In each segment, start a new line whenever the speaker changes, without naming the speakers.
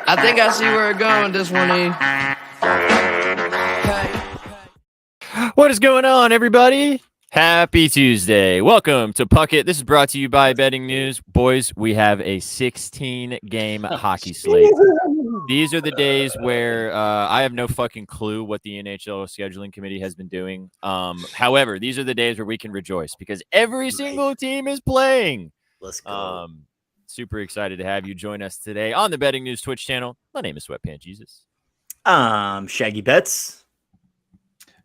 I think I see where it's going with this one, E.
What is going on, everybody? Happy Tuesday. Welcome to Puck It. This is brought to you by Betting News. Boys, we have a 16-game hockey slate. These are the days where I have no fucking clue what the NHL scheduling committee has been doing. However, these are the days where we can rejoice because every single team is playing.
Let's go.
Super excited to have you join us today on the Betting News Twitch channel. My name is Sweatpants Jesus.
Shaggy Bets.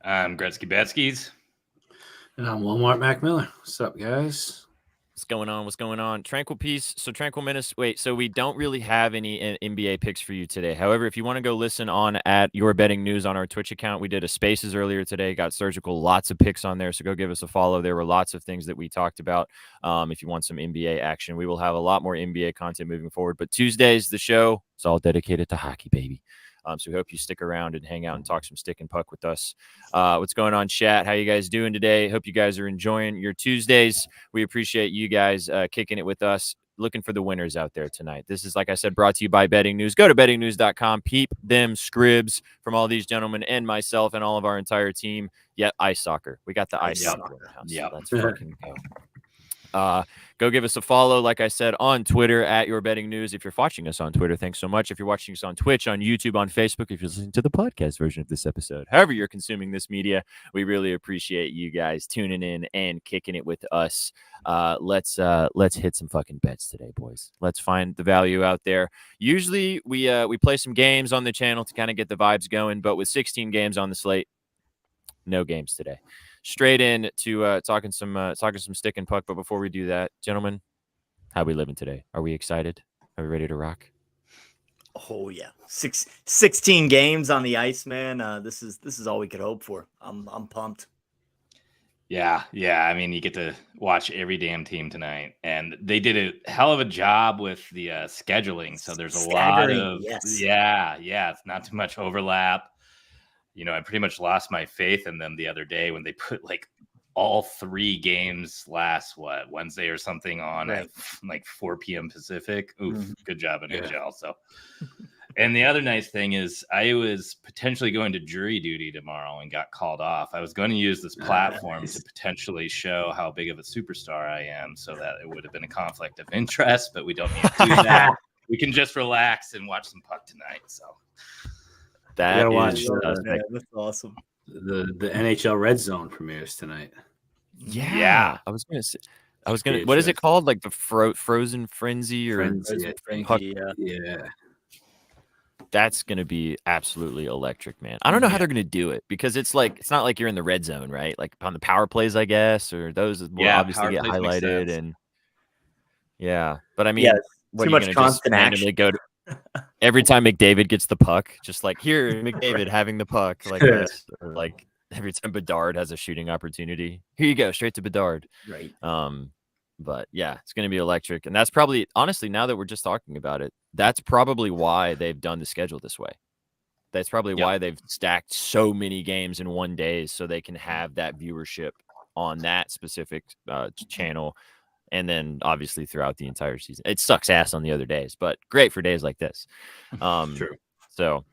I'm Gretzky Betskis.
And I'm Walmart Mac Miller. What's up, guys?
What's going on? Tranquil Peace. So Tranquil Menace. Wait, so we don't really have any NBA picks for you today. However, if you want to go listen on at Your Betting News on our Twitch account, we did a Spaces earlier today. Got Surgical, lots of picks on there. So go give us a follow. There were lots of things that we talked about. If you want some NBA action, we will have a lot more NBA content moving forward. But Tuesdays, the show is all dedicated to hockey, baby. So we hope you stick around and hang out and talk some stick and puck with us. What's going on, chat? How you guys doing today? Hope you guys are enjoying your Tuesdays. We appreciate you guys kicking it with us. Looking for the winners out there tonight. This is, like I said, brought to you by Betting News. Go to bettingnews.com. Peep them scribs from all these gentlemen and myself and all of our entire team. Yeah, ice soccer. We got the ice soccer in the house.
Yep.
Let's fucking go. Go give us a follow, like I said, on Twitter at Your Betting News. If you're watching us on Twitter, thanks so much. If you're watching us on Twitch, on YouTube, on Facebook, if you're listening to the podcast version of this episode, however you're consuming this media, we really appreciate you guys tuning in and kicking it with us. Let's hit some fucking bets today, boys. Let's find the value out there. Usually we play some games on the channel to kind of get the vibes going, but with 16 games on the slate, no games today. Straight in to talking some stick and puck. But before we do that, gentlemen, how we living today? Are we excited? Are we ready to rock?
Oh yeah, 16 games on the ice, man. This is all we could hope for. I'm pumped.
Yeah. I mean, you get to watch every damn team tonight, and they did a hell of a job with the scheduling. So there's a lot of it's not too much overlap. You know, I pretty much lost my faith in them the other day when they put like all 3 games last Wednesday or something on at like 4 p.m. Pacific. Oof, good job, NHL. So, and the other nice thing is I was potentially going to jury duty tomorrow and got called off. I was going to use this platform to potentially show how big of a superstar I am, so that it would have been a conflict of interest, but we don't need to do that. We can just relax and watch some puck tonight. So.
That is
That's awesome.
The NHL Red Zone premieres tonight.
Yeah. I was gonna. What is it called? Like the Frozen Frenzy or
Frenzy,
yeah.
That's gonna be absolutely electric, man. I don't know how they're gonna do it because it's not like you're in the red zone, right? Like on the power plays, I guess, or those will obviously get highlighted and But I mean,
too much constant action.
Go to every time McDavid gets the puck, just like here, McDavid having the puck like this, or like every time Bedard has a shooting opportunity, here you go, straight to Bedard.
Right.
But yeah, it's going to be electric, and that's probably, honestly, now that we're just talking about it, that's probably why they've done the schedule this way. That's probably why they've stacked so many games in one day, so they can have that viewership on that specific channel. And then obviously throughout the entire season. It sucks ass on the other days, but great for days like this.
True.
So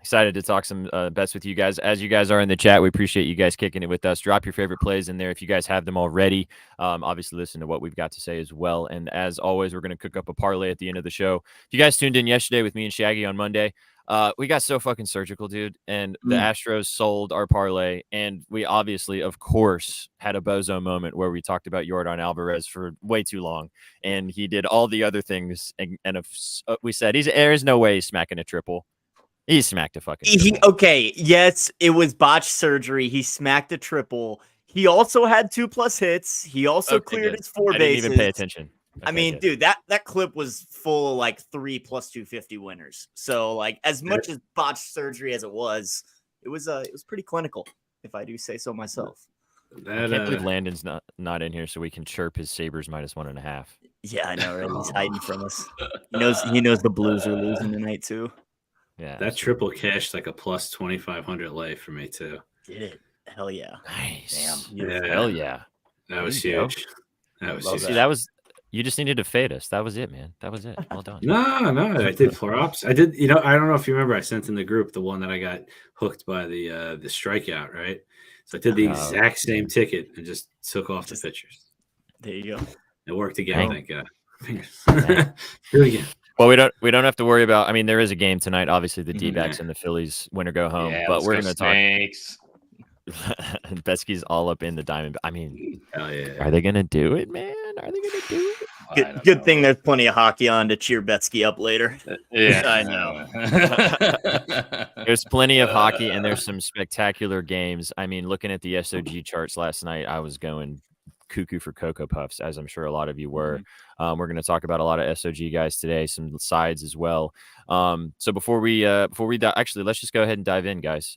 Excited to talk some bets with you guys. As you guys are in the chat, we appreciate you guys kicking it with us. Drop your favorite plays in there if you guys have them already. Obviously, listen to what we've got to say as well. And as always, we're going to cook up a parlay at the end of the show. If you guys tuned in yesterday with me and Shaggy on Monday, we got so fucking surgical, dude. And the Astros sold our parlay. And we obviously, of course, had a bozo moment where we talked about Yordan Alvarez for way too long. And he did all the other things. And we said, there is no way he's smacking a triple. He smacked a fucking
okay, yes, it was botched surgery. He smacked a triple. He also had 2+ hits. He also cleared his 4 bases.
I didn't even pay attention.
Okay, I mean, dude, that clip was full of like 3 + 250 winners. So, like, as much as botched surgery as it was pretty clinical, if I do say so myself.
I can't believe Landon's not in here so we can chirp his Sabres -1.5.
Yeah, I know, right? He's hiding from us. He knows the Blues are losing tonight too.
Yeah, that triple cashed like a +2,500 life for me too.
Did it? Hell yeah!
Nice.
Damn.
Yeah. Hell yeah!
That was huge. That was huge.
See, that was. You just needed to fade us. That was it, man. That was it. Well done.
No, I did floor-ops. I did. I don't know if you remember. I sent in the group the one that I got hooked by the strikeout, right? So I did the exact same ticket and just took off the pitchers.
There you go.
It worked again. Thank God. Do it again.
Well, we don't have to worry about. I mean, there is a game tonight. Obviously, the D-backs and the Phillies win or go home.
Yeah,
but we're going to talk.
Betsky's
all up in the diamond. I mean,
yeah.
Are they going to do it, man? Are they going to do it?
Good thing there's plenty of hockey on to cheer Betsky up later.
Yeah,
I know.
There's plenty of hockey, and there's some spectacular games. I mean, looking at the SOG charts last night, I was going cuckoo for Cocoa Puffs, as I'm sure a lot of you were. We're going to talk about a lot of SOG guys today, some sides as well. So before we actually, let's just go ahead and dive in, guys.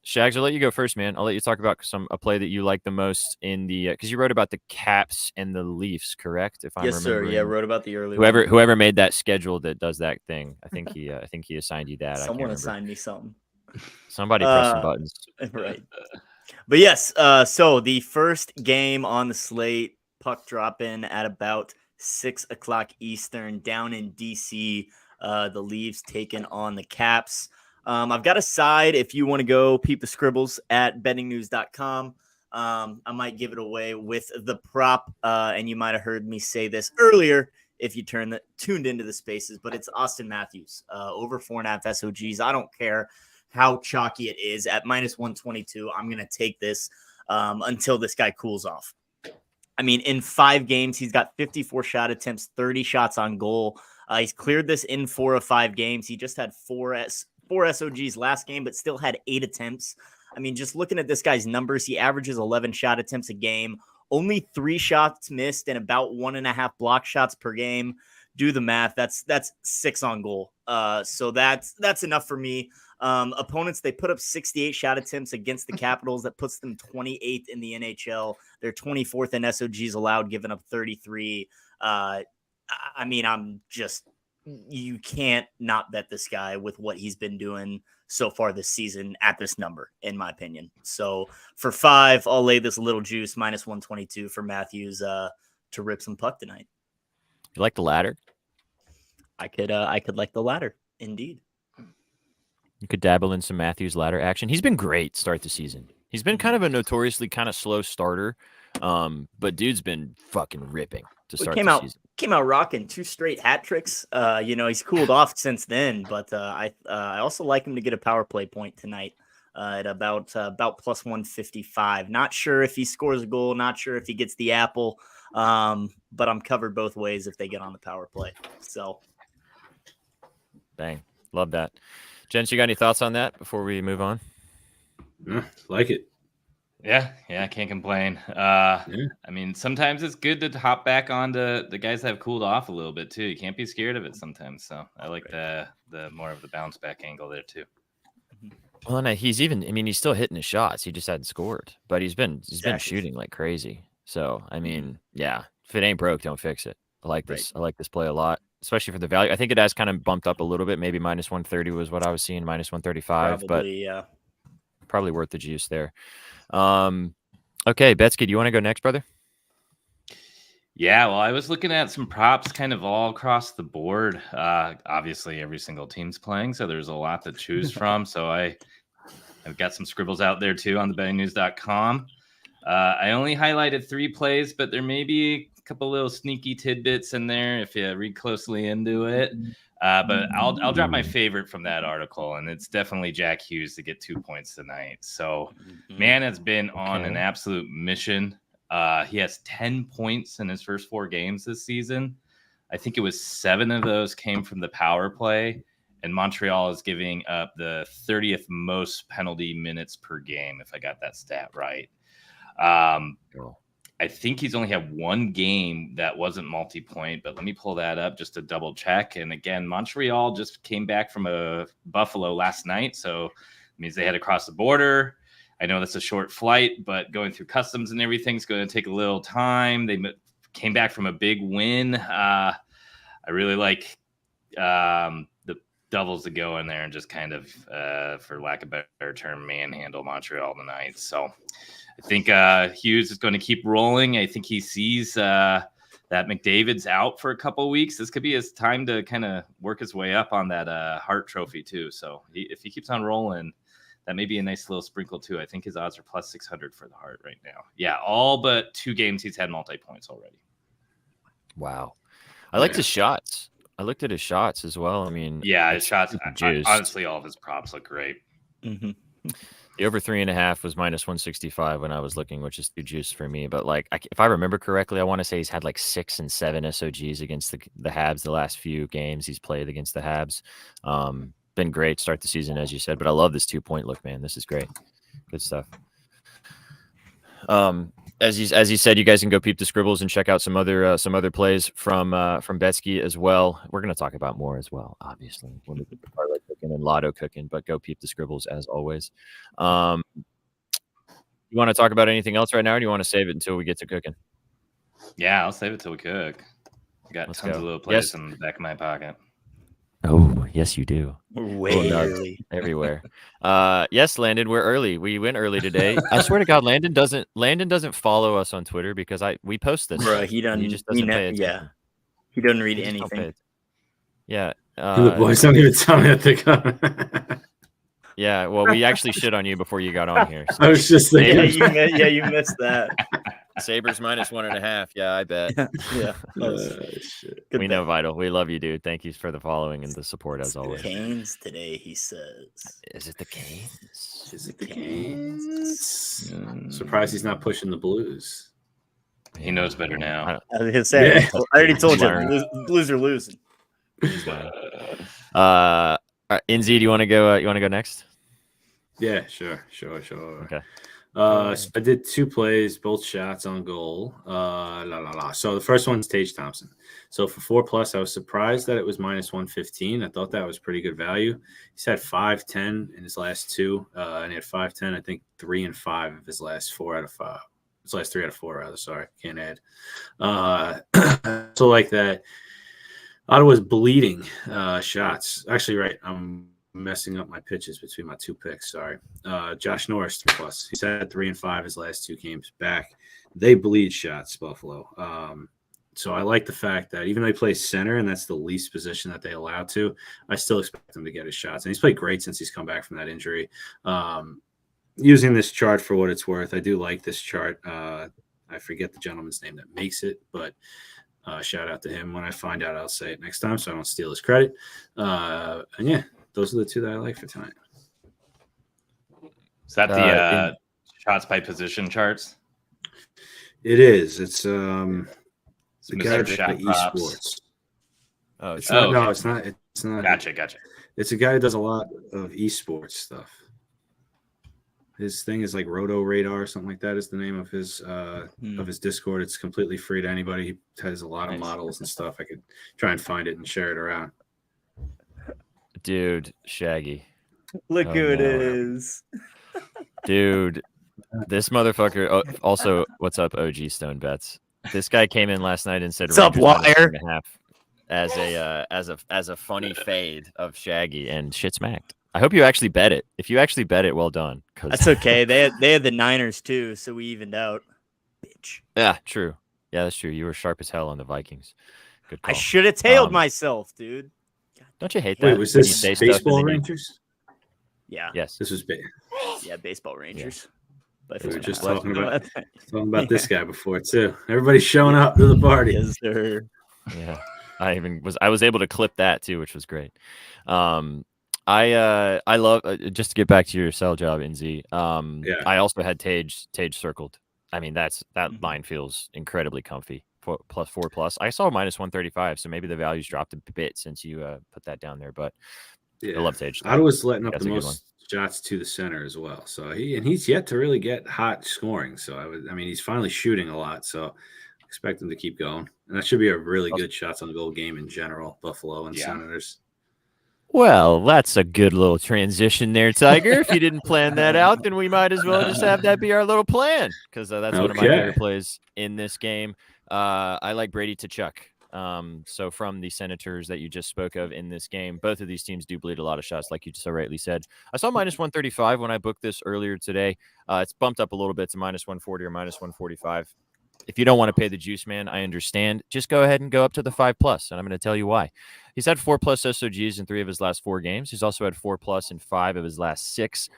Shags, I'll let you go first, man. I'll let you talk about a play that you like the most in the because you wrote about the Caps and the Leafs, correct? If I'm
yes, sir. Yeah, wrote about the early.
Whoever made that schedule that does that thing, I think he assigned you that.
Someone assigned me something.
Somebody press some buttons.
Right. But yes, so the first game on the slate, puck drop in at about 6:00 Eastern down in DC. The Leafs taking on the Caps. I've got a side if you want to go peep the scribbles at bettingnews.com. I might give it away with the prop, and you might have heard me say this earlier if you tuned into the spaces, but it's Austin Matthews over 4.5 SOGs. I don't care how chalky it is at -122. I'm going to take this until this guy cools off. I mean, in 5 games, he's got 54 shot attempts, 30 shots on goal. He's cleared this in 4 of 5 games. He just had 4 SOGs last game, but still had 8 attempts. I mean, just looking at this guy's numbers, he averages 11 shot attempts a game, only 3 shots missed and about 1.5 block shots per game. Do the math. That's 6 on goal. So that's enough for me. Opponents, they put up 68 shot attempts against the Capitals. That puts them 28th in the NHL. They're 24th in SOGs allowed, giving up 33. I mean, you can't not bet this guy with what he's been doing so far this season at this number, in my opinion. So for 5, I'll lay this little juice -122 for Matthews to rip some puck tonight.
You like the ladder?
I could like the ladder, indeed.
You could dabble in some Matthews ladder action. He's been great start the season. He's been kind of a notoriously kind of slow starter, but dude's been fucking ripping to start the season.
Came out rocking 2 straight hat tricks. He's cooled off since then, but I also like him to get a power play point tonight at about +155. Not sure if he scores a goal, not sure if he gets the apple, but I'm covered both ways if they get on the power play. So,
dang, love that. Gents, you got any thoughts on that before we move on?
Like it.
Yeah, I can't complain. I mean, sometimes it's good to hop back onto the guys that have cooled off a little bit too. You can't be scared of it sometimes. So I like the more of the bounce back angle there too.
Well, and he's still hitting his shots. He just hadn't scored, but he's been shooting like crazy. So I mean, yeah, if it ain't broke, don't fix it. I like this. I like this play a lot, especially for the value. I think it has kind of bumped up a little bit. Maybe -130 was what I was seeing, -135, but probably worth the juice there. Okay, Betsky, do you want to go next, brother?
Yeah, well, I was looking at some props kind of all across the board. Obviously, every single team's playing, so there's a lot to choose from. So I've got some scribbles out there too on thebettingnews.com. I only highlighted 3 plays, but there may be a couple little sneaky tidbits in there if you read closely into it. But I'll drop my favorite from that article, and it's definitely Jack Hughes to get 2 points tonight. So man has been on an absolute mission. He has 10 points in his first 4 games this season. I think it was 7 of those came from the power play, and Montreal is giving up the 30th most penalty minutes per game, if I got that stat right. I think he's only had 1 game that wasn't multi-point, but let me pull that up just to double check. And again, Montreal just came back from a Buffalo last night, so it means they had to cross the border. I know that's a short flight, but going through customs and everything is going to take a little time. They came back from a big win. I really like the Devils to go in there and just kind of, for lack of a better term, manhandle Montreal tonight. So I think Hughes is going to keep rolling. I think he sees that McDavid's out for a couple of weeks. This could be his time to kind of work his way up on that Hart Trophy too. So if he keeps on rolling, that may be a nice little sprinkle too. I think his odds are plus 600 for the Hart right now. Yeah, all but 2 games he's had multi-points already.
Wow. I liked his shots. I looked at his shots as well. I mean,
yeah, his shots, honestly, all of his props look great.
The over 3.5 was minus 165 when I was looking, which is too juice for me. But like, if I remember correctly, I want to say he's had like 6 and 7 SOGs against the Habs the last few games he's played against the Habs. Been great start the season, as you said, but I love this 2-point look, man. This is great. Good stuff. As you said, you guys can go peep the scribbles and check out some other plays from Betsky as well. We're going to talk about more as well, obviously, when we get the parlay cooking and lotto cooking, but go peep the scribbles as always. You want to talk about anything else right now, or do you want to save it until we get to cooking?
Yeah, I'll save it till we cook. Got tons of little plays in the back of my pocket.
Oh, yes, you do.
Way early.
Everywhere. Yes, Landon, we're early. We went early today. I swear to God, Landon doesn't follow us on Twitter because we post this.
Bro, he just doesn't pay attention. Yeah. He doesn't read anything.
Yeah.
The boys don't even tell me that they come.
Yeah, well, we actually shit on you before you got on here. So.
I was just thinking.
You missed that.
Sabres minus 1.5. Yeah, I bet.
Yeah.
Shit.
We know, Vital. We love you, dude. Thank you for the following and the support as always.
Canes today, he says.
Is it the Canes?
Is it the Canes? Surprised he's not pushing the Blues.
He knows better now.
I was gonna say, I already told you, the Blues are losing.
Inzy, do you want to go? You want to go next?
Yeah, sure.
Okay.
So I did 2 plays, both shots on goal. So the first one's Tage Thompson. So for 4+, I was surprised that it was minus 115. I thought that was pretty good value. He's had 5-10 in his last 2, and he had 5-10, I think 3 and 5 of his last 4 out of 5. His last 3 out of 4, rather. Sorry, can't add. So like that, Ottawa's bleeding shots. Actually, right. I'm messing up my pitches between my 2 picks. Sorry. Josh Norris 3+. He's had 3 and 5 his last 2 games back. They bleed shots, Buffalo. So I like the fact that even though he plays center and that's the least position that they allow to, I still expect him to get his shots. And he's played great since he's come back from that injury. Using this chart for what it's worth, I do like this chart. I forget the gentleman's name that makes it, but shout out to him. When I find out, I'll say it next time so I don't steal his credit. And yeah, those are the 2 that I like for tonight.
Is that the shots by position charts?
It is. It's the guy
Mr. Shot
at esports.
Oh,
It's not. No, it's not. It's not.
Gotcha.
It's a guy who does a lot of esports stuff. His thing is like Roto Radar or something like that is the name of his Discord. It's completely free to anybody. He has a lot of models and stuff. I could try and find it and share it around.
dude, Shaggy.
Look who it is.
Dude, this motherfucker. Oh, also, what's up, OG Stone Bets? This guy came in last night and said,
"What's up, liar?"
As a funny fade of Shaggy, and shit smacked. I hope you actually bet it. If you actually bet it, well done.
That's okay. They had the Niners too, so we evened out. Bitch.
Yeah, true. Yeah, that's true. You were sharp as hell on the Vikings. Good call.
I should have tailed myself, dude.
Don't you hate
Wait,
that?
was
when you
this
say stuff and
baseball
then you-
Rangers?
Yeah.
Yes.
This was
Yeah, baseball Rangers. By
we were
4.5.
just
Bless
talking
you.
about this guy before too. Everybody's showing up to the party.
Yes, sir.
Yeah. I was able to clip that too, which was great. I love just to get back to your sell job, NZ.
Yeah.
I also had Tage circled. I mean, that
Mhm.
line feels incredibly comfy. +4+. I saw -135, so maybe the value's dropped a bit since you put that down there. But
Yeah.
I love Tage.
Ottawa was letting up
That's
the
a good
most shots to the center as well. So he's yet to really get hot scoring. So I mean, he's finally shooting a lot. So expect him to keep going. And that should be a really good shots on goal game in general, Buffalo and Senators.
Well, that's a good little transition there, Tiger. If you didn't plan that out, then we might as well just have that be our little plan, because that's one of my favorite plays in this game. I like Brady to Chuck. So from the Senators that you just spoke of in this game, both of these teams do bleed a lot of shots, like you so rightly said. I saw -135 when I booked this earlier today. It's bumped up a little bit to -140 or -145. If you don't want to pay the juice, man, I understand. Just go ahead and go up to the 5+, and I'm going to tell you why. He's had 4+ SOGs in 3 of his last 4 games. He's also had 4+ in 5 of his last 6,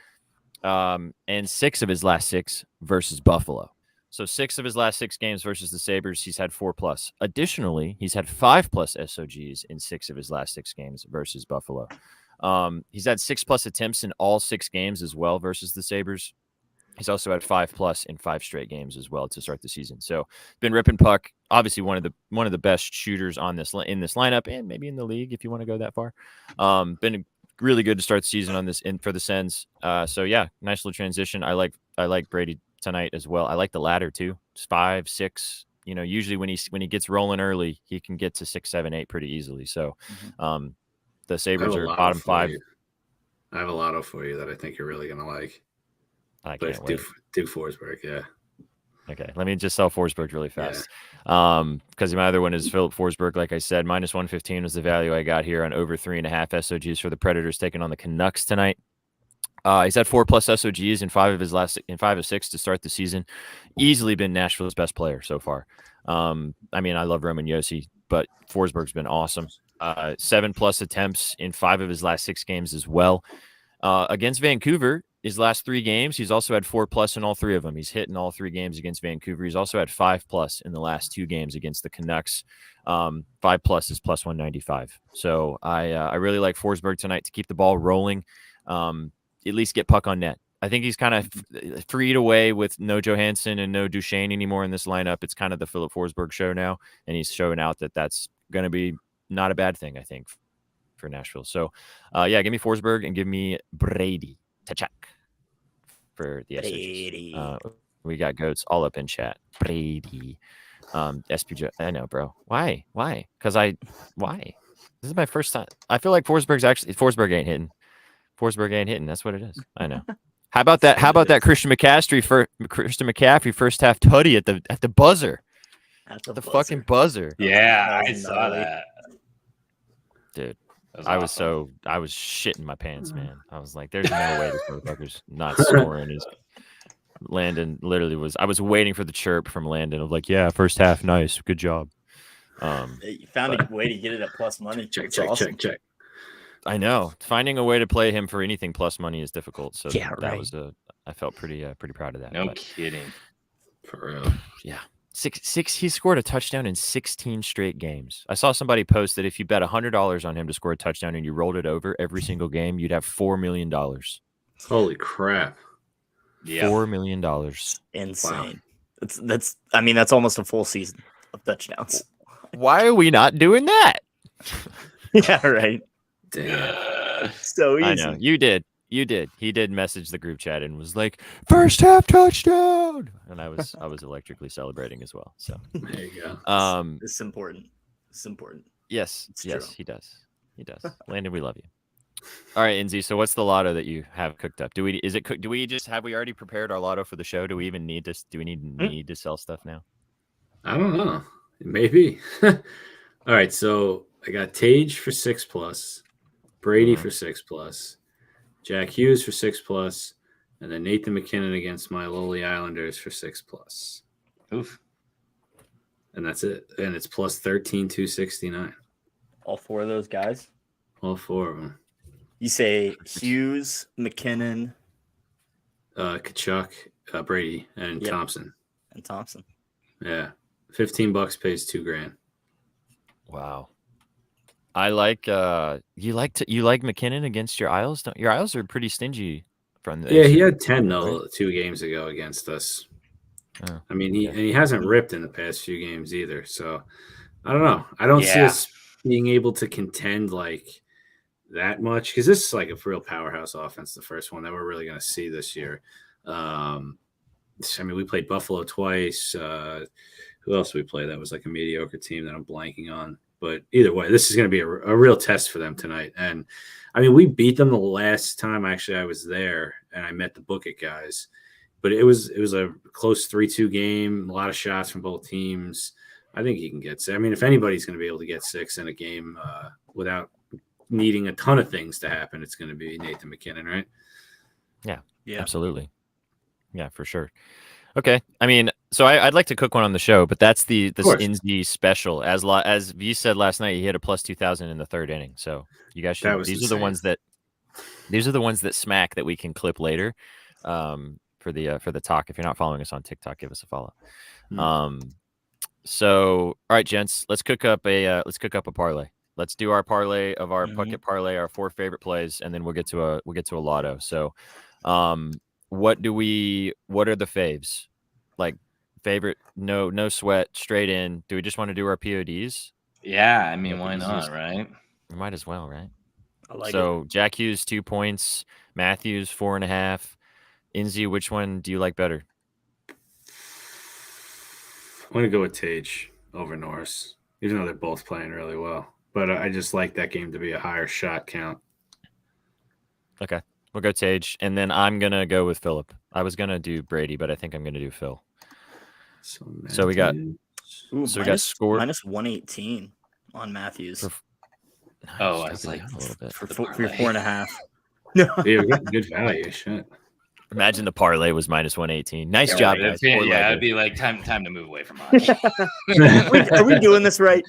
and 6 of his last 6 versus Buffalo. So 6 of his last 6 games versus the Sabres, he's had 4+. Additionally, he's had 5+ SOGs in 6 of his last 6 games versus Buffalo. He's had 6+ attempts in all 6 games as well versus the Sabres. He's also had 5+ in 5 straight games as well to start the season. So been ripping puck. Obviously one of the best shooters on this in this lineup, and maybe in the league if you want to go that far. Been really good to start the season on this for the Sens. So yeah, nice little transition. I like Brady tonight as well. I like the ladder too. It's 5, 6. You know, usually when he gets rolling early, he can get to 6, 7, 8 pretty easily. So the Sabres are bottom 5.
I have a lotto for you that I think you're really gonna like.
I can't wait.
Do Forsberg, yeah.
Okay, let me just sell Forsberg really fast. Because my other one is Philip Forsberg. Like I said, -115 was the value I got here on over 3.5 SOGs for the Predators taking on the Canucks tonight. He's had 4+ SOGs in 5 of 6 to start the season. Easily been Nashville's best player so far. I mean, I love Roman Josi, but Forsberg's been awesome. 7+ attempts in 5 of his last 6 games as well. Against Vancouver, his last 3 games, he's also had 4+ in all 3 of them. He's hit in all 3 games against Vancouver. He's also had 5+ in the last 2 games against the Canucks. 5+ is +195. So I really like Forsberg tonight to keep the ball rolling. At least get puck on net. I think he's kind of freed away with no Johansson and no Duchesne anymore in this lineup. It's kind of the Philip Forsberg show now, and he's showing out that that's going to be not a bad thing, I think, for Nashville. So, yeah, give me Forsberg and give me Brady to check for the SOGs. We got goats all up in chat. Brady. SPJ. I know, bro. Why? Because why? This is my first time. I feel like Forsberg ain't hitting. Forsberg ain't hitting. That's what it is. I know. How about that Christian McCaffrey first half tutty at the buzzer? At the fucking buzzer.
Yeah, I saw that.
Dude. I was shitting my pants, man. I was like, there's no way this motherfucker's not scoring. Landon literally was. I was waiting for the chirp from Landon of like, yeah, first half, nice, good job.
You found a way to get it at plus money.
Check.
I know. Finding a way to play him for anything plus money is difficult. So
yeah,
that was I felt pretty proud of that.
No kidding.
For real.
Yeah. He scored a touchdown in 16 straight games. I saw somebody post that if you bet $100 on him to score a touchdown and you rolled it over every single game, you'd have $4 million.
Holy crap.
Yeah.
$4 million.
Insane. Wow. That's almost a full season of touchdowns.
Why are we not doing that?
Yeah, right.
Damn.
So easy.
I know. You did. He did message the group chat and was like, first half touchdown. And I was electrically celebrating as well. So
there you go.
It's important.
Yes.
It's
yes,
true.
he does. Landon, we love you. All right, NZ. So what's the lotto that you have cooked up? Do we already prepared our lotto for the show? Do we even need need to sell stuff now?
I don't know. Maybe. All right. So I got Tage for 6+, Brady for 6+, Jack Hughes for 6+, and then Nathan McKinnon against my lowly Islanders for 6+.
Oof.
and that's it. And it's plus 13,269.
All 4 of those guys.
All 4 of them.
You say Hughes, McKinnon,
Kachuk, Brady, and
Yep.
Thompson.
and Thompson.
Yeah, $15 pays $2,000.
Wow. I like you like McKinnon against your Isles. Your Isles are pretty stingy from the.
Yeah, he had 10 though 2 games ago against us.
Oh,
I mean,
okay.
he hasn't ripped in the past few games either. So I don't know. I don't see us being able to contend like that much because this is like a real powerhouse offense. The first one that we're really going to see this year. I mean, we played Buffalo twice. Who else did we play? That was like a mediocre team that I'm blanking on. But either way, this is going to be a real test for them tonight. And I mean, we beat them the last time actually I was there and I met the Book It guys. But it was a close 3-2 game, a lot of shots from both teams. I think he can get 6. I mean, if anybody's going to be able to get 6 in a game without needing a ton of things to happen, it's going to be Nathan McKinnon, right?
Yeah,
Yeah.
absolutely. Yeah, for sure. Okay. I mean, so I'd like to cook one on the show, but that's the Indy special. As V said last night, he hit a plus 2,000 in the 3rd inning. So you guys should. These are the ones that smack that we can clip later. For the talk. If you're not following us on TikTok, give us a follow. So all right, gents, let's cook up a parlay. Let's do our parlay of our bucket parlay, our 4 favorite plays, and then we'll get to a lotto. So what are the faves? Like favorite, no sweat, straight in. Do we just want to do our PODs?
Yeah, I mean, why not, right?
We might as well, right?
I like
so Jack Hughes 2 points, Matthews 4.5. Inzi, which one do you like better?
I'm going to go with Tage over Norris, even though they're both playing really well. But I just like that game to be a higher shot count.
Okay, we'll go Tage, and then I'm going to go with Phillip. I was going to do Brady, but I think I'm going to do Phil. So we got score
minus 118 on Matthews.
I was like
a little bit
for 4.5.
No, yeah, we got good value. Shit.
Imagine the parlay was minus 118. Nice job, guys.
Yeah, it'd be like time to move away from us.
Are we doing this right?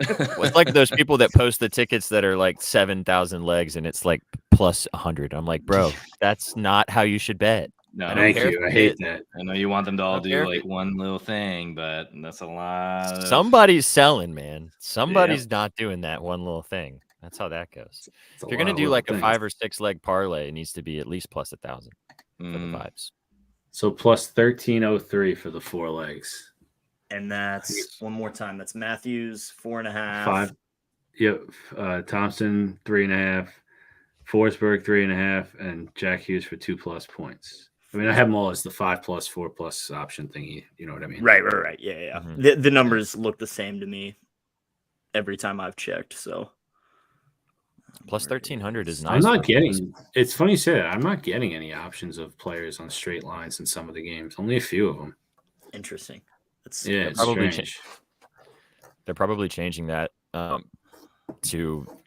It's like those people that post the tickets that are like 7,000 legs and it's like plus 100. I'm like, bro, that's not how you should bet.
No,
thank you. I hate that.
I know you want them to all do like one little thing, but that's a lot.
Somebody's selling, man. Somebody's not doing that one little thing. That's how that goes. If you're gonna do like a 5 or 6 leg parlay, it needs to be at least plus 1,000 for the vibes.
So plus 1303 for the 4 legs.
And that's one more time. That's Matthews 4.5.
5. Yep. Thompson 3.5. Forsberg 3.5, and Jack Hughes for 2+ points. I mean, I have them all as the 5+, 4+ option thingy. You know what I mean?
Right. Yeah.
Mm-hmm.
The numbers look the same to me every time I've checked. So
plus 1,300 is nice.
I'm not getting. It's funny you say that. I'm not getting any options of players on straight lines in some of the games. Only a few of them.
Interesting.
It's
probably
strange.
They're probably changing that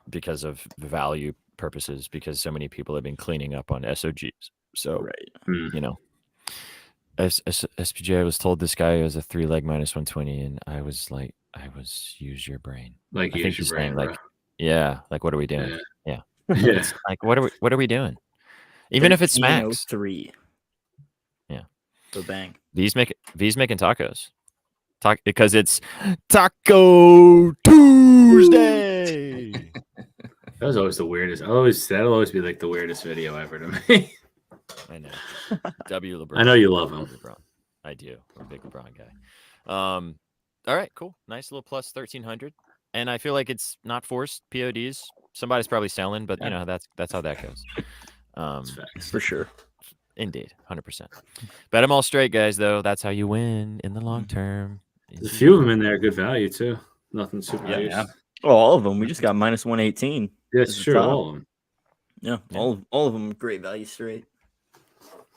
because of the value purposes, because so many people have been cleaning up on SOGs. So you know, as SPJ, I was told this guy has a 3-leg minus 120, and I was use your brain.
Like
I
use
think
your brain,
saying, like, yeah, like what are we doing? Yeah.
Yeah.
Like what are we doing? Even if it's max
3.
Yeah.
So bang.
V's making tacos. Because it's Taco Tuesday.
That was always the weirdest. That'll always be like the weirdest video ever to me.
I know. W LeBron.
I know you love him.
LeBron. I do. I'm a big LeBron guy. All right, cool. Nice little plus 1,300. And I feel like it's not forced PODs. Somebody's probably selling, but you know, that's how that goes.
For sure.
Indeed. 100%. Bet them all straight, guys, though. That's how you win in the long term.
There's a few of them in there. Good value too. Nothing super.
Yeah.
Oh, all of them. We just got minus 118.
That's true. All of them.
Yeah. All of them great value straight.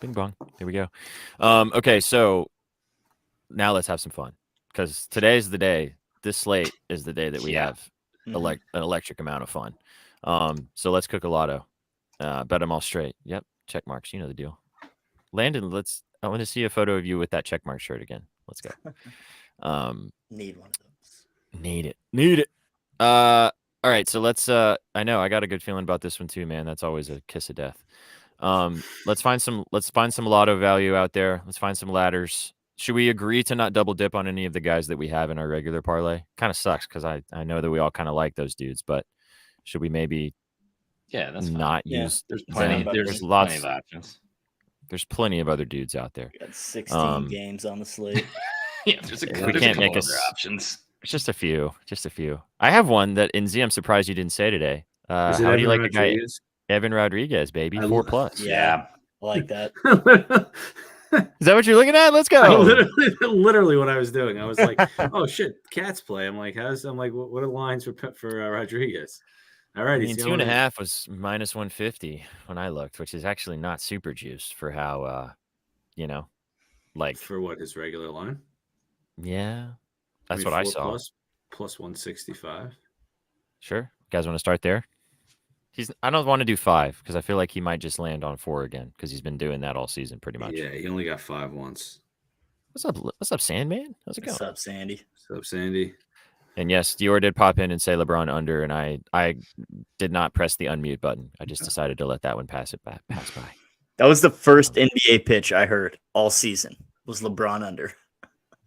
Bing bong. Here we go. Okay, so now let's have some fun, because today's the day. This slate is the day that we have an electric amount of fun. So let's cook a lotto. Bet them all straight. Yep. Check marks. You know the deal. Landon, I want to see a photo of you with that check mark shirt again. Let's go.
Need one of those.
Need it. All right, so let's I know I got a good feeling about this one too, man. That's always a kiss of death. Let's find some lotto value out there. Let's find some ladders. Should we agree to not double dip on any of the guys that we have in our regular parlay? Kind of sucks because I know that we all kind of like those dudes, but should we maybe
that's
not
fine.
use
There's plenty.
them?
There's
lots
plenty of options.
There's plenty of other dudes out there.
We got 16 games on the slate.
There's
we
there's
can't make
couple
us
other options.
It's just a few. I have one that in Z. I'm surprised you didn't say today. How
Is it
do you like
Evan
the guy
Rodriguez?
Evan Rodriguez, baby?
I
4+.
Yeah. I like that.
Is that what you're looking at? Let's go.
Literally what I was doing. I was like, "Oh shit, Cats play." I'm like, what are the lines for Rodriguez? All right,
I mean, 2.5 was -150 when I looked, which is actually not super juiced for how, like
for what his regular line.
Yeah, that's what I saw.
Plus 165.
Sure, you guys want to start there? I don't want to do 5 because I feel like he might just land on 4 again because he's been doing that all season pretty much.
Yeah, he only got 5 once.
What's up, Sandman? How's it going?
What's up, Sandy?
What's up, Sandy?
And yes, Dior did pop in and say LeBron under, and I did not press the unmute button. I just decided to let that one pass by.
That was the first NBA pitch I heard all season. Was LeBron under?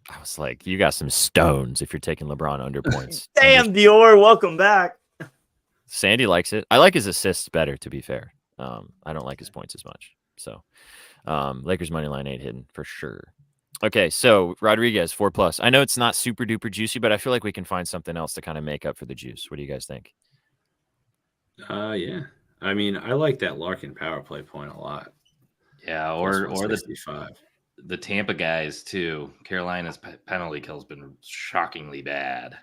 I was like, you got some stones if you're taking LeBron under points.
Damn, Dior, welcome back.
Sandy likes it. I like his assists better, to be fair. I don't like his points as much. So, Lakers money line ain't hidden for sure. Okay, so Rodriguez 4+. I know it's not super duper juicy, but I feel like we can find something else to kind of make up for the juice. What do you guys think?
Yeah. I mean, I like that Larkin power play point a lot.
Yeah, or
the
the Tampa guys too. Carolina's penalty kill's been shockingly bad.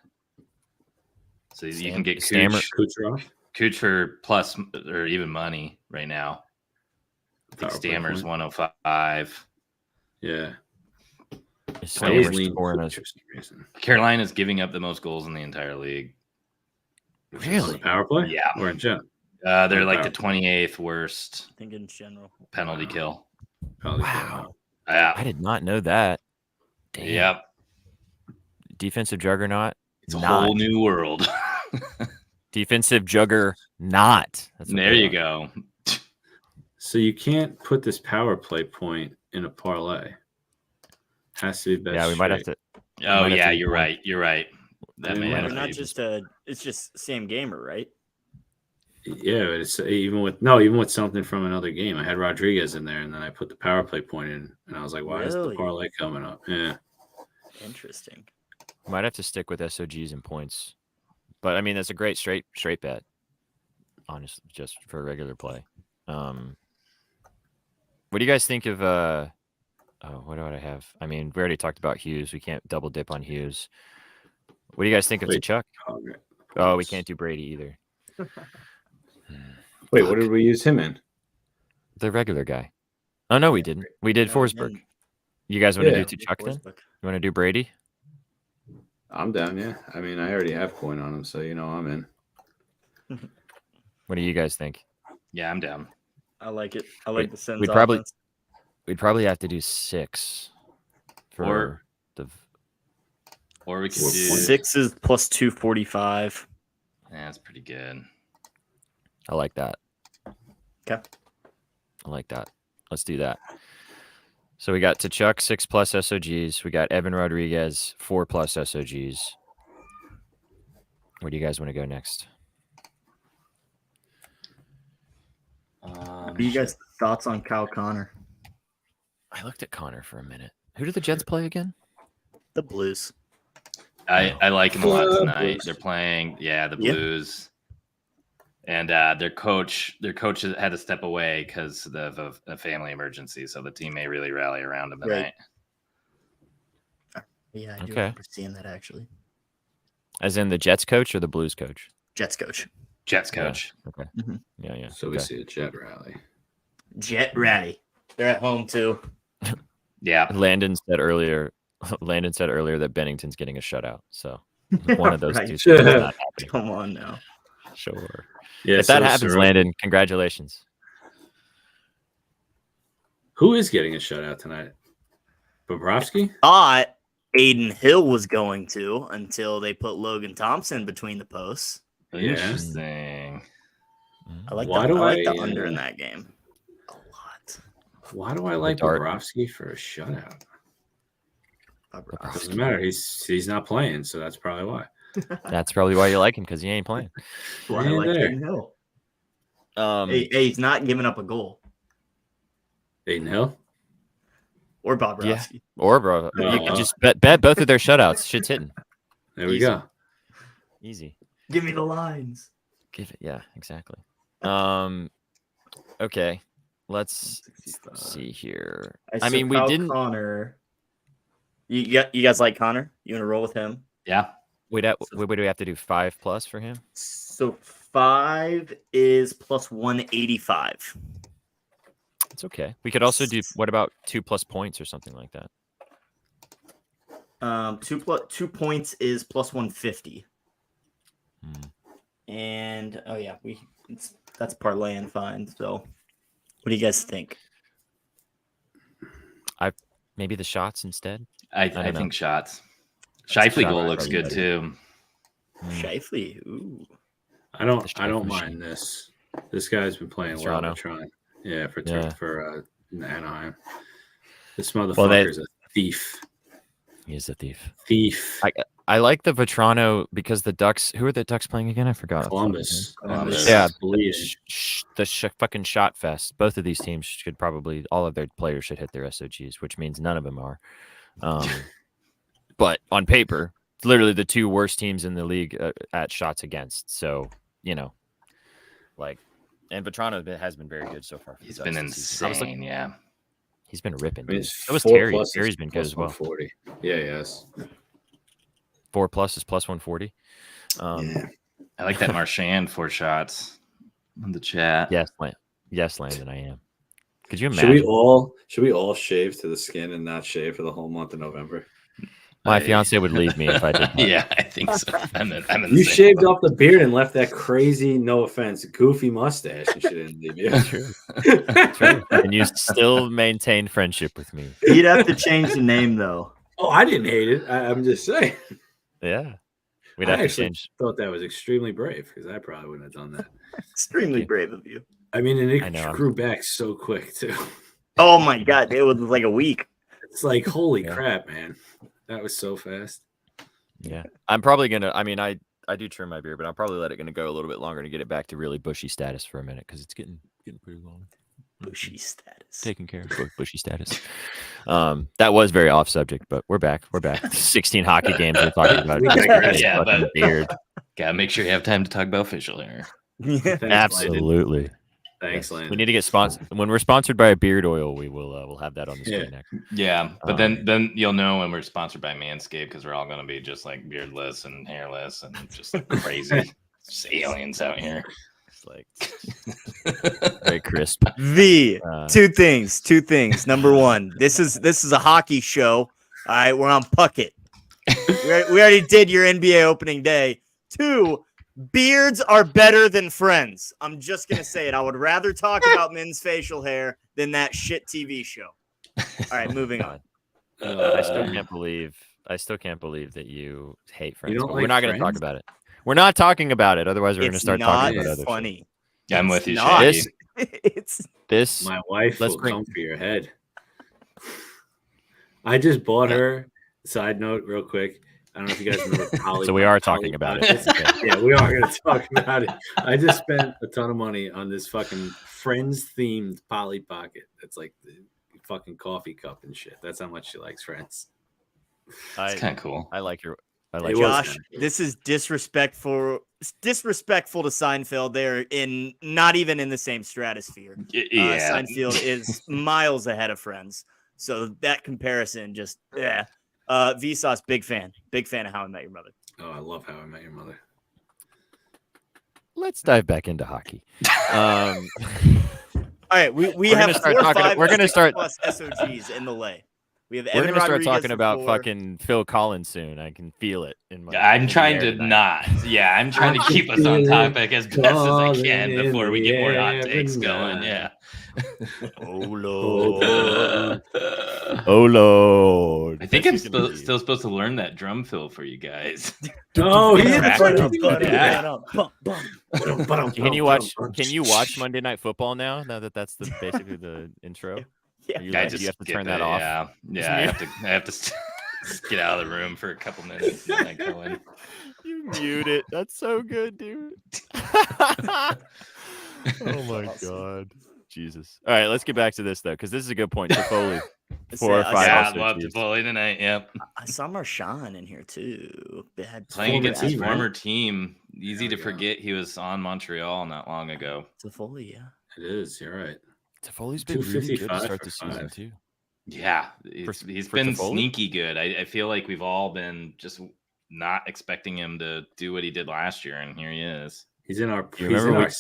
So you can get Kuch for plus or even money right now. I think Stammer's 105.
Yeah.
Carolina's
giving up the most goals in the entire league.
Really?
Power play?
Yeah.
Or in general?
They're like the 28th worst
I think in general.
penalty kill.
Wow.
Yeah.
I did not know that. Damn.
Yep.
Defensive juggernaut.
It's a whole new world.
Defensive juggernaut.
There you go.
So you can't put this power play point in a parlay. Has to be best.
Yeah, we might have to.
Oh yeah, you're right. You're right.
That may have
not just it's just same gamer, right?
Yeah, it's even with something from another game. I had Rodriguez in there, and then I put the power play point in, and I was like, "Why is the parlay coming up?" Yeah,
interesting.
Might have to stick with SOGs and points, but I mean that's a great straight bet. Honestly, just for a regular play. What do you guys think of? What do I have? I mean, we already talked about Hughes. We can't double dip on Hughes. What do you guys think of Tkachuk? Oh, we can't do Brady either.
Wait, what did we use him in?
The regular guy. Oh, no, we didn't. We did Forsberg. You guys want to do Tkachuk then? You want to do Brady?
I'm down, yeah. I mean, I already have coin on him, so I'm in.
What do you guys think?
Yeah, I'm down.
I like it. I like the Sens
offense. We'd probably have to do 6 for
or we could do
6 is plus 245.
Yeah, that's pretty good.
I like that.
Okay.
I like that. Let's do that. So we got Tkachuk 6+ SOGs. We got Evan Rodriguez 4+ SOGs. Where do you guys want to go next?
What are you guys' thoughts on Kyle Connor?
I looked at Connor for a minute. Who do the Jets play again?
The Blues.
I like him a lot tonight. They're playing, the Blues. And their coach had to step away because of a family emergency. So the team may really rally around him tonight.
Right. Yeah, I do remember seeing that actually.
As in the Jets coach or the Blues coach?
Jets coach.
Jets coach.
Yeah. Okay.
Mm-hmm.
Yeah.
So we see a Jet rally.
Jet rally. They're at home too.
Yeah.
Landon said earlier that Bennington's getting a shutout. So one of those two.
Come on now.
Sure.
Yeah,
if that happens, Landon, congratulations.
Who is getting a shutout tonight? Bobrovsky?
Aiden Hill was going to until they put Logan Thompson between the posts.
Interesting.
I like
Why
the,
do
I like the
I,
under in that game a lot.
Why do I like
dart.
Bobrovsky for a shutout?
Bobrovsky.
Doesn't matter. He's not playing, so that's probably why.
That's probably why you like him, because he ain't playing.
Why I like Aiden Hill. Hey, he's not giving up a goal.
Aiden Hill?
Or Bobrovsky.
Yeah. Or bro, you can just bet both of their shutouts. Shit's hitting.
There we
Easy.
go.
Easy.
Give me the lines.
Give it. Yeah, exactly. Okay. Let's see here. I mean, we didn't.
Connor. You guys like Connor? You want to roll with him?
Yeah.
What do we have to do? 5+ for him?
So 5 is plus 185.
It's okay. We could also do. What about 2+ points or something like that?
2 points is plus 150.
Hmm.
And that's parlay and fine. So, what do you guys think?
Maybe the shots instead.
I think shots. Shifley goal looks good too.
Shifley, ooh.
I don't mind this. This guy's been playing well.
Toronto.
Trying. Yeah, for Anaheim. This motherfucker's
Well,
a thief.
He is a thief.
Thief.
I like the Vetrano because the Ducks. Who are the Ducks playing again? I forgot.
Columbus.
Yeah,
The
fucking shot fest. Both of these teams should probably, all of their players should hit their SOGs, which means none of them are. But on paper, it's literally the two worst teams in the league at shots against. So, and Vetrano has been very good so far.
He's been insane, yeah.
He's been ripping.
I mean,
So was Terry. Terry's been good as well.
140. Yeah, yes.
4+ is plus 140.
Yeah.
I like that Marchand 4 shots in the chat.
Yes, Landon, I am. Could you imagine?
Should we all shave to the skin and not shave for the whole month of November?
My fiance would leave me if I did that.
Yeah, I think so.
You shaved off the beard and left that crazy, no offense, goofy mustache, and she didn't leave you.
True. And you still maintain friendship with me.
You'd have to change the name though.
Oh, I didn't hate it. I'm just saying.
Yeah. We'd have to change.
Thought that was extremely brave because I probably wouldn't have done that.
Extremely brave of you.
I mean, and it grew back so quick too.
Oh my god, it was like a week.
It's like holy crap, man. That was so fast.
Yeah. I'm probably gonna. I mean, I do trim my beard, but I'm probably let it go a little bit longer to get it back to really bushy status for a minute because it's getting pretty long.
Bushy status.
Taking care of bushy status. That was very off subject, but we're back. 16 hockey games we're talking about.
Yeah, but beard. Gotta make sure you have time to talk about official here.
Yeah.
Absolutely.
Thanks, Landon.
We need to get sponsored. When we're sponsored by a beard oil, we'll have that on the screen next.
Yeah, but then you'll know when we're sponsored by Manscaped because we're all gonna be just like beardless and hairless and just crazy, just aliens out here.
It's like very crisp.
Two things. Number one, this is a hockey show. All right, we're on Puckett. We already did your NBA opening day. 2, beards are better than friends. I'm just going to say it. I would rather talk about men's facial hair than that shit TV show. All right, moving on.
I still can't believe that you hate Friends.
You don't
We're
like
not going to
Friends?
talk about it. We're not talking about it. Otherwise, we're going to
It's
start
not
talking about other
funny.
Yeah, I'm with you,
not.
Shaggy.
This.
My wife
Let's
will
bring-
come for your head. I just bought her. Side note, real quick. I don't know if you guys remember Polly.
So we are talking about it.
Pockets.
Okay.
Yeah, we are going to talk about it. I just spent a ton of money on this fucking Friends-themed Polly Pocket. It's like the fucking coffee cup and shit. That's how much she likes Friends.
It's kind of cool.
I like your.
Josh, this is disrespectful to Seinfeld. They're not even in the same stratosphere.
Yeah,
Seinfeld is miles ahead of Friends. So that comparison just Vsauce, big fan of How I Met Your Mother.
Oh, I love How I Met Your Mother.
Let's dive back into hockey.
All right, we have
We're gonna start
plus SOGs in the lay. We have.
We're
Evan
gonna start
Rodriguez
talking about
before.
fucking Phil Collins soon. I can feel it in my.
I'm trying to not. Yeah, I'm trying to keep us on topic as best as I can before we get more hot takes going. Yeah.
Oh Lord.
Oh Lord!
I think
That's
I'm
gonna be-
still supposed to learn that drum fill for you guys.
Oh,
Put
yeah.
that up. Bum, bum.
Can you watch Monday Night Football now? Now that that's basically the intro.
Yeah.
Are you
I
like,
just
do you have to
skip
turn that
it,
off?
Yeah. I have to get out of the room for a couple minutes and then I go in.
You mute it. That's so good, dude. Oh my god, Jesus! All right, let's get back to this though, because this is a good point. Toffoli, 4 or 5.
Yeah,
also
I love
Chiefs.
Toffoli tonight. Yep.
I saw Marshawn in here too. Bad
Playing against his
team, right?
former team. Easy
There
to
we go.
forget he was on Montreal not long ago.
Toffoli, yeah.
It is. You're right.
Toffoli's been really good to
255
start
for
the season
5.
too.
Yeah, he's
for
been
Toffoli?
sneaky good. I feel like we've all been just not expecting him to do what he did last year, and here he is.
He's in our.
You
He's
remember
in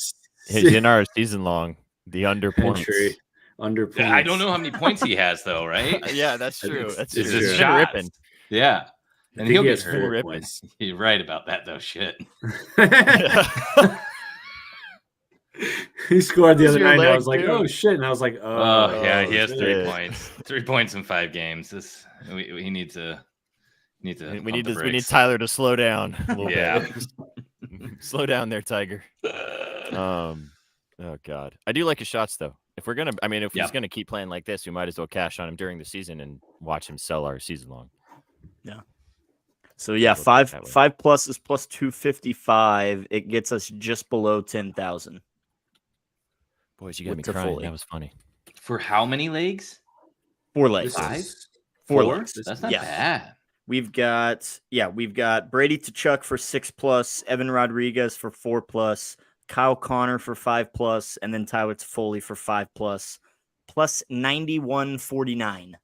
He's in our season long. The under points.
entry. Under points.
I don't know how many points he has though, right?
Yeah, that's true. That's true.
It's
He's
just
been
shots.
ripping.
Yeah,
I
and
think
he'll
he
get
has
hurt.
4
Ripping.
points.
You're right about that though. Shit.
He scored the
Who's
other
your
night. And I
leg,
was like,
dude?
"Oh shit!" And I was like,
Oh yeah, he has 3
shit.
points. 3 points in 5 games. We need to.
We need Tyler to slow down a little
Yeah.
bit. Slow down there, Tiger. Oh God, I do like his shots though. If we're gonna, if
Yeah.
he's gonna keep playing like this, we might as well cash on him during the season and watch him sell our season long.
So yeah,
Look at it that way.
5 plus is plus 255. It gets us just below 10,000.
Boys, you got me
With
crying.
Toffoli.
That was funny.
For how many legs?
4 legs.
This
5?
is-
4
4?
legs.
That's not
Yeah.
bad.
We've got Brady to Chuck for 6 plus, Evan Rodriguez for 4 plus, Kyle Connor for 5 plus, and then Tyler Toffoli for 5 plus 91.49.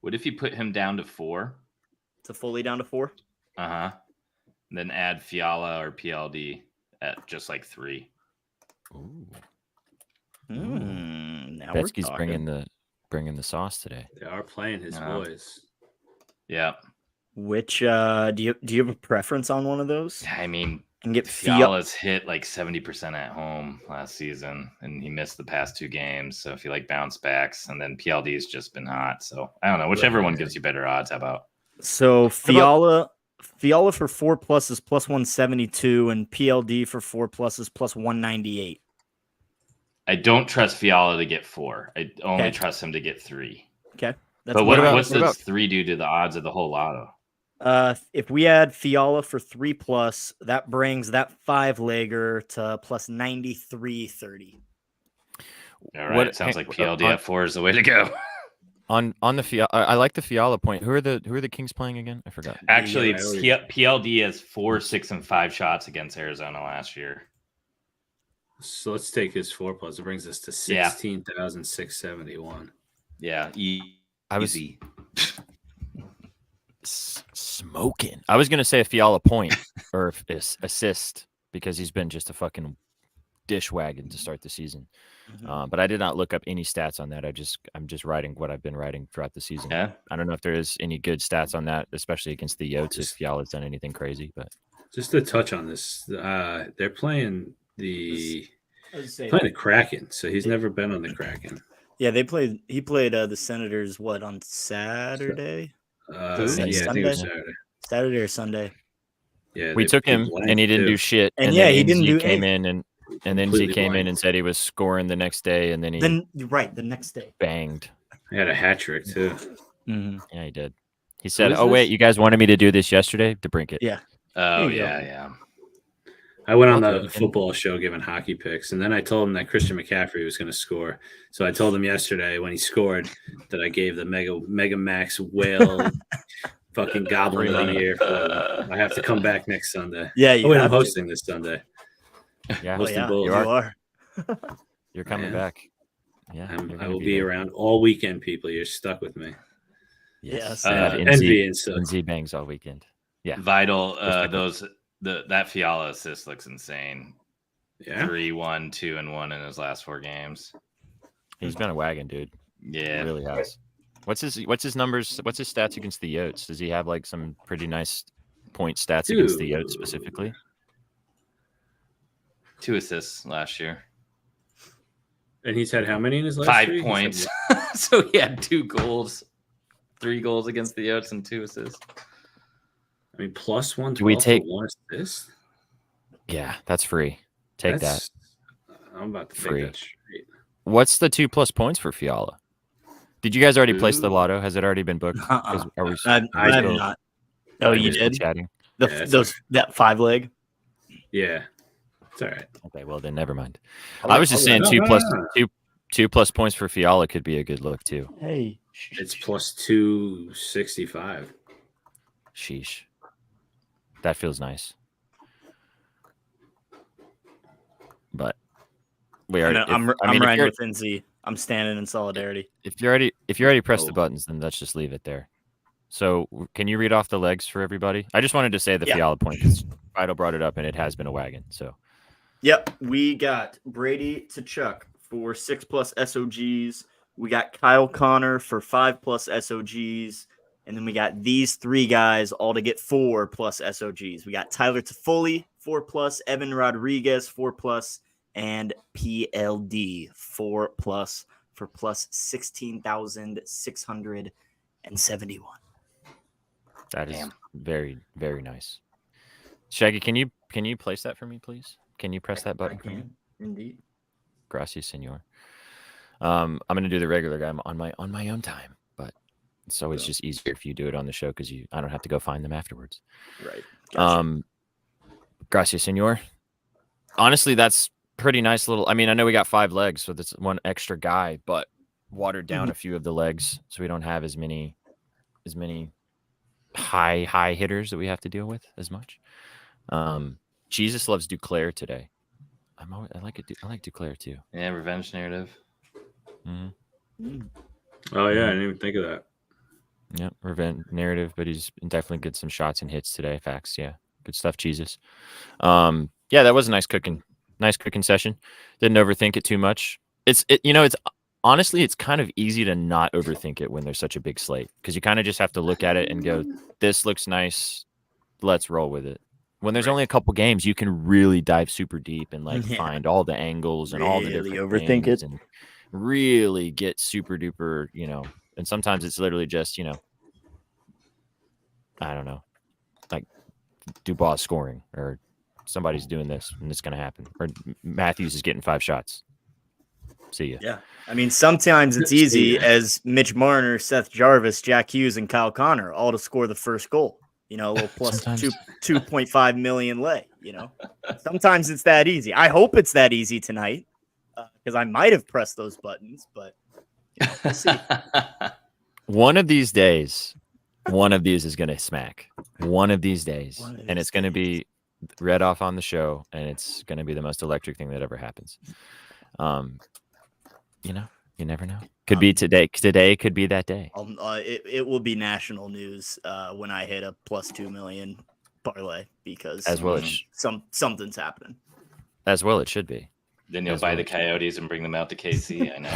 What if you put him down to 4?
Toffoli down to 4.
Uh-huh. Then add Fiala or PLD at just like 3.
Ooh.
Now
Betsky's
we're talking.
bringing the sauce today.
They are playing his boys.
Yeah.
Which do you have a preference on one of those?
I mean,
And get Fiala.
Fiala's hit like 70% at home last season, and he missed the past 2 games. So if you like bounce backs, and then PLD's just been hot. So I don't know. Whichever one gives you better odds. How about?
So Fiala for 4 plus is plus 172, and PLD for 4 plus is plus 198.
I don't trust Fiala to get 4. I only
Okay.
trust him to get 3.
Okay.
But what
about-
does 3 do to the odds of the whole lotto?
If we add Fiala for 3 plus, that brings that 5-legger to plus 93.30.
All right. Sounds like PLD at 4 is the way to go.
On the Fiala, I like the Fiala point. Who are the Kings playing again? I forgot.
Actually,
Yeah,
PLD has 4, 6, and 5 shots against Arizona last year.
So let's take his 4 plus. It brings us to
Yeah.
16,671.
Yeah,
I was
easy.
smoking. I was gonna say a Fiala point or assist because he's been just a fucking dish wagon to start the season. But I did not look up any stats on that. I'm just writing what I've been writing throughout the season.
Yeah.
I don't know if there is any good stats on that, especially against the Yotes if Fiala's done anything crazy. But
Just to touch on this, they're playing the Kraken, so he's never been on the Kraken.
Yeah, he played the Senators on Saturday?
Yeah, I think it was Saturday.
Saturday or Sunday.
Yeah,
we took him and he didn't do shit.
And
then
he didn't
NZ
do
came
anything.
in and then he came in and said he was scoring the next day and then he
the next day.
banged.
He had a hat trick too.
Mm-hmm.
Yeah, he did. He said,
is
"Oh wait,
this?
you guys wanted me to do this yesterday to brink it."
Yeah.
Oh,
There you go.
yeah.
I went on
Okay.
the football show giving hockey picks, and then I told him that Christian McCaffrey was going to score. So I told him yesterday when he scored that I gave the Mega Max whale fucking goblin of the year. I have to come back next Sunday.
Yeah, you
I'm
have to.
hosting this Sunday.
Yeah,
Oh,
Hosting
yeah,
Bulls.
you are.
you're coming
Yeah.
back. Yeah, you're
I
gonna
will be
there.
around all weekend, people. You're stuck with me.
Yes.
Envy and so.
NZ bangs all weekend. Yeah.
Vital.
Respectful.
That Fiala assist looks insane.
Yeah.
3, 1, 2, and 1 in his last 4 games.
He's been a wagon, dude.
Yeah.
He really has. What's his numbers? What's his stats against the Yotes? Does he have like some pretty nice point stats against the Yotes specifically?
2 assists last year.
And he's had how many in his last
5
three?
points. So he had 2 goals, 3 goals against the Yotes, and 2 assists.
I mean, plus 112
we take
for 1 assist?
Yeah, that's free. Take that.
I'm about to
Free.
make that straight.
What's the 2+ points for Fiala? Did you guys already place the lotto? Has it already been booked?
Uh-uh.
Are we,
I
are we
have
still-
not. Oh,
are
you
we still
did?
chatting?
Yeah,
That 5 leg?
Yeah. It's all right.
Okay, well then never mind. I was just saying
No,
2+ points for Fiala could be a good look too.
Hey.
It's plus 265.
Sheesh. That feels nice. But we already.
I'm
if
riding
you're-
with NZ. I'm standing in solidarity.
If you already pressed the buttons, then let's just leave it there. So can you read off the legs for everybody? I just wanted to say the Fiala point because Vital brought it up and it has been a wagon. So
Yep, we got Brady to Chuck for 6+ SOGs. We got Kyle Connor for 5+ SOGs. And then we got these 3 guys all to get 4+ SOGs. We got Tyler Toffoli, 4+, Evan Rodriguez, 4+, and PLD, 4+ for plus 16,671.
that is very, very nice. Shaggy, can you place that for me, please? Can you press that button for me?
Indeed.
Gracias, senor. I'm gonna do the regular guy on my own time, but it's always just easier if you do it on the show because I don't have to go find them afterwards.
Right. Gotcha.
Gracias, senor. Honestly, that's pretty nice little. I mean, I know we got 5 legs, so that's 1 extra guy, but watered down a few of the legs, so we don't have as many high hitters that we have to deal with as much. Jesus loves Duclair today. I like it. I like Duclair too.
Yeah, revenge narrative.
Mm-hmm.
Oh, yeah. I didn't even think of that.
Yeah, revenge narrative, but he's definitely get some shots and hits today. Facts, yeah, good stuff, Jesus. Yeah, that was a nice cooking session. Didn't overthink it too much. It's honestly, it's kind of easy to not overthink it when there's such a big slate because you kind of just have to look at it and go, "This looks nice, let's roll with it." When there's only a couple games, you can really dive super deep and find all the angles and all the different
overthink
things
it
and really get super duper, And sometimes it's literally just, I don't know, like Dubois scoring or somebody's doing this and it's going to happen. Or Matthews is getting 5 shots. See ya.
Yeah. I mean, sometimes it's easy as Mitch Marner, Seth Jarvis, Jack Hughes, and Kyle Connor all to score the first goal. A little plus 2.5 million lay, Sometimes it's that easy. I hope it's that easy tonight because I might have pressed those buttons, but we'll see.
One of these days, one of these is going to smack. One of these days. And it's going to be read off on the show, and it's going to be the most electric thing that ever happens. You never know. Could be today. Today could be that day.
It will be national news when I hit a plus 2 million parlay because
as well
something's happening.
As well, it should be.
Then you'll buy the Coyotes and bring them out to KC. I know.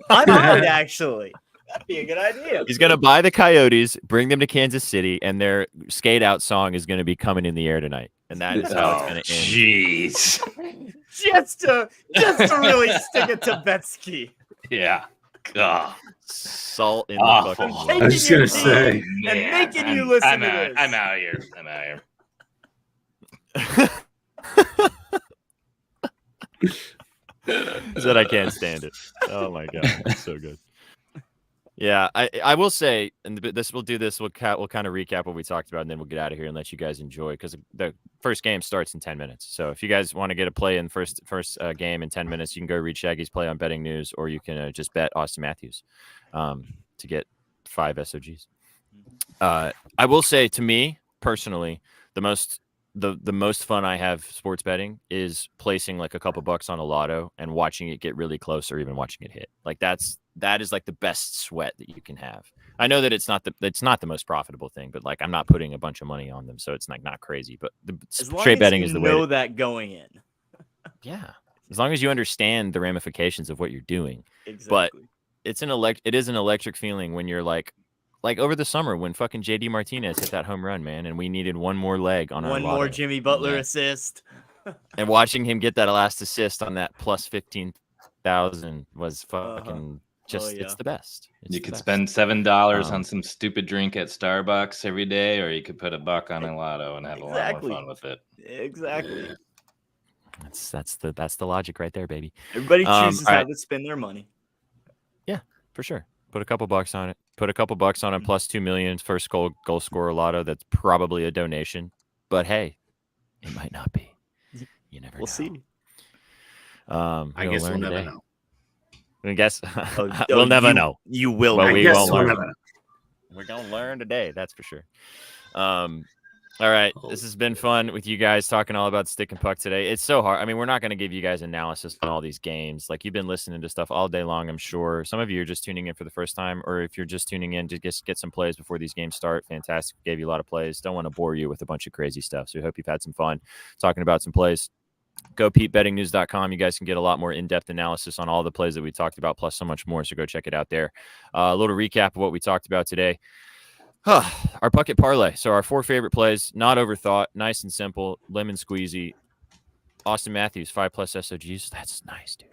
I might actually. That'd be a good idea.
He's gonna buy the Coyotes, bring them to Kansas City, and their skate out song is gonna be coming in the air tonight. And that is how it's gonna end.
Jeez.
just to really stick it to Betsky.
Yeah. God.
Salt in the fucking.
I was just gonna say,
and making you listen to this.
I'm out of here.
Said I can't stand it. Oh my god, it's so good. Yeah, I will say, and we'll do this. We'll kind of recap what we talked about, and then we'll get out of here and let you guys enjoy because the first game starts in 10 minutes. So if you guys want to get a play in the first game in 10 minutes, you can go read Shaggy's play on Betting News, or you can just bet Austin Matthews to get 5 SOGs. I will say, to me personally, the most fun I have sports betting is placing like a couple bucks on a lotto and watching it get really close, or even watching it hit. Like that is like the best sweat that you can have. I know that it's not the most profitable thing, but like I'm not putting a bunch of money on them, so it's like not crazy. But the straight betting is the way.
Know that going in.
Yeah, as long as you understand the ramifications of what you're doing.
Exactly.
But it is an electric feeling when you're like over the summer when fucking JD Martinez hit that home run, man, and we needed one more leg on our lotto.
One more Jimmy Butler assist.
And watching him get that last assist on that plus 15 $8,000 was fucking just,
yeah.
it's the best.
You could spend $7 on some stupid drink at Starbucks every day, or you could put $1 on a lotto and have a lot more fun with it.
Exactly.
That's the logic right there, baby.
Everybody chooses
all
how
right.
to spend their money.
Yeah, for sure. Put a couple bucks on it. Put a couple bucks on a plus 2 million first goal scorer lotto. That's probably a donation, but hey, it might not be. You never know.
We'll see.
I guess we'll never know.
I guess we'll never know.
You will.
Well,
know.
we
guess
won't
we'll
learn.
never know.
We're gonna learn today, that's for sure. All right, this has been fun with you guys talking all about stick and puck today. It's so hard. I mean, we're not going to give you guys analysis on all these games. Like, you've been listening to stuff all day long, I'm sure. Some of you are just tuning in for the first time, or if you're just tuning in to get some plays before these games start, fantastic. Gave you a lot of plays. Don't want to bore you with a bunch of crazy stuff. So we hope you've had some fun talking about some plays. Go PeteBettingNews.com. You guys can get a lot more in-depth analysis on all the plays that we talked about, plus so much more. So go check it out there. A little recap of what we talked about today. Our bucket parlay. So our 4 favorite plays, not overthought, nice and simple, lemon squeezy. Austin Matthews, 5+ SOGs. That's nice, dude.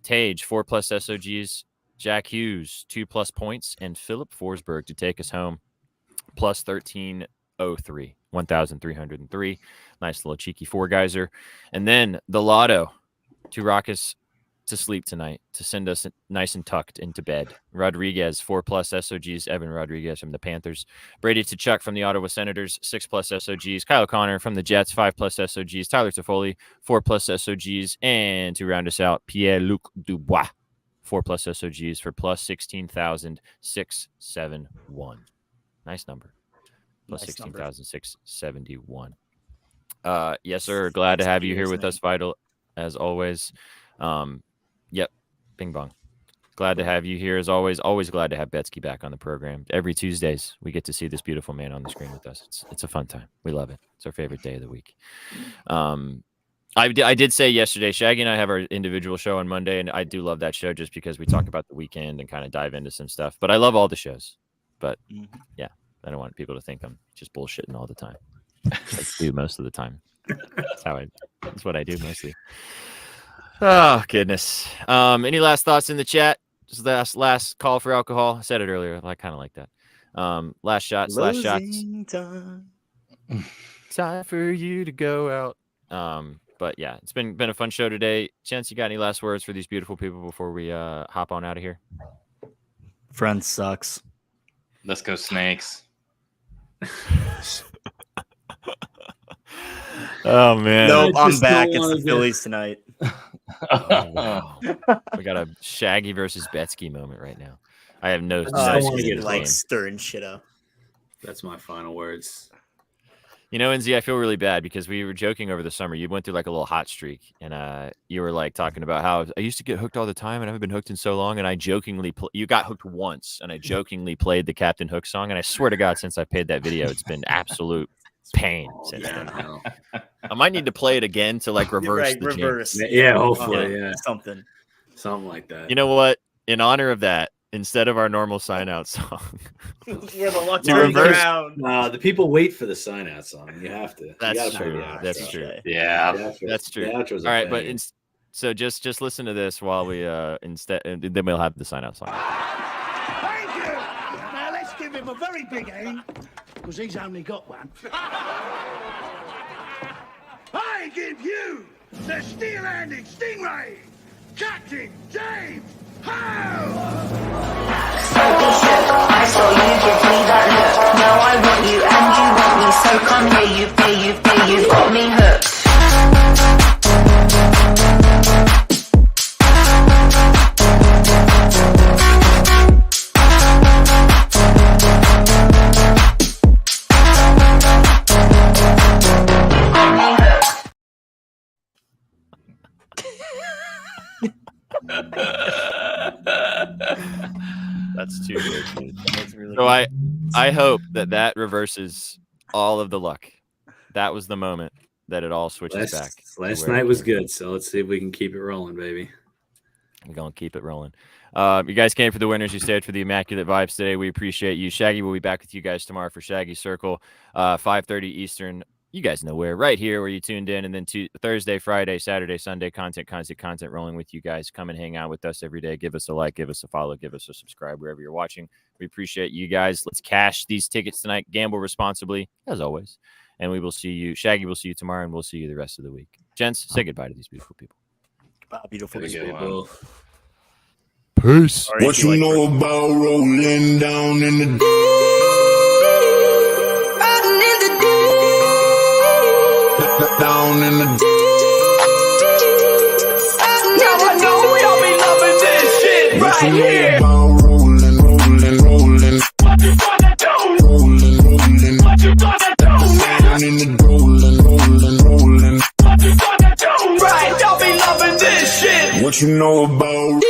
Tage, 4+ SOGs. Jack Hughes, 2+ points, and Philip Forsberg to take us home, plus 1303, 1,303. Nice little cheeky 4-geyser. And then the lotto to rock us to sleep tonight, to send us nice and tucked into bed. Rodriguez, 4+ SOGs. Evan Rodriguez from the Panthers. Brady Tkachuk from the Ottawa Senators, 6+ SOGs. Kyle Connor from the Jets, 5+ SOGs. Tyler Toffoli, 4+ SOGs. And to round us out, Pierre-Luc Dubois, 4+ SOGs for plus 16,671. Nice number. Plus 16,671. Yes, sir. Glad to have you here with us, Vital, as always. Yep. Bing bong. Glad to have you here as always. Always glad to have Betsky back on the program. Every Tuesdays, we get to see this beautiful man on the screen with us. It's a fun time. We love it. It's our favorite day of the week. I did say yesterday, Shaggy and I have our individual show on Monday, and I do love that show just because we talk about the weekend and kind of dive into some stuff. But I love all the shows. But yeah, I don't want people to think I'm just bullshitting all the time. I do most of the time. That's what I do mostly. Oh, goodness. Any last thoughts in the chat? Just last call for alcohol. I said it earlier. I kind of like that. Last shots. Time for you to go out. But yeah, it's been a fun show today. Chance, you got any last words for these beautiful people before we hop on out of here?
Friends sucks.
Let's go Snakes.
Oh, man.
Nope, I'm back. It's the Phillies tonight.
Oh, wow. We got a Shaggy versus Betsky moment right now. I have no
like stirring shit up.
That's my final words.
You know, NZ, I feel really bad because we were joking over the summer. You went through like a little hot streak, and you were like talking about how I used to get hooked all the time, and I haven't been hooked in so long. And I jokingly, you got hooked once, and I jokingly played the Captain Hook song. And I swear to God, since I paid that video, it's been absolute pain since then. I might need to play it again to like reverse the
reverse.
Yeah, hopefully,
something
like that.
You know what? In honor of that, instead of our normal sign out song,
we're the luck around.
The people wait for the sign out song. You have to.
That's true. That's true.
Yeah,
that's true. All right, but so just listen to this while we instead, and then we'll have the sign out song.
Thank you. Now let's give him a very big aim, because he's only got one. I give you the steel-handed stingray, Captain James Howe!
I saw you give me that look. Now I want you and you want me. So come here, you've got me hooked.
That's too good, dude. That's really so good. I hope that reverses all of the luck. That was the moment that it all switches back.
Last night was good, so let's see if we can keep it rolling, baby.
We're going to keep it rolling. You guys came for the winners. You stayed for the immaculate vibes today. We appreciate you. Shaggy will be back with you guys tomorrow for Shaggy Circle, 5:30 Eastern. you guys know where, right here where you tuned in. And then Thursday, Friday, Saturday, Sunday, content rolling with you guys. Come and hang out with us every day. Give us a like, give us a follow, give us a subscribe wherever you're watching. We appreciate you guys. Let's cash these tickets tonight. Gamble responsibly, as always. And we will see you. Shaggy will see you tomorrow, and we'll see you the rest of the week. Gents, say goodbye to these beautiful people.
Goodbye, beautiful
people.
Peace.
What you know about rolling down in the down in the
Now I know y'all be loving this shit right here.
rolling.
What you gonna do?
Rolling.
What you gonna do?
Down in the rolling.
What you gonna do? Right, y'all be loving this shit.
What you know about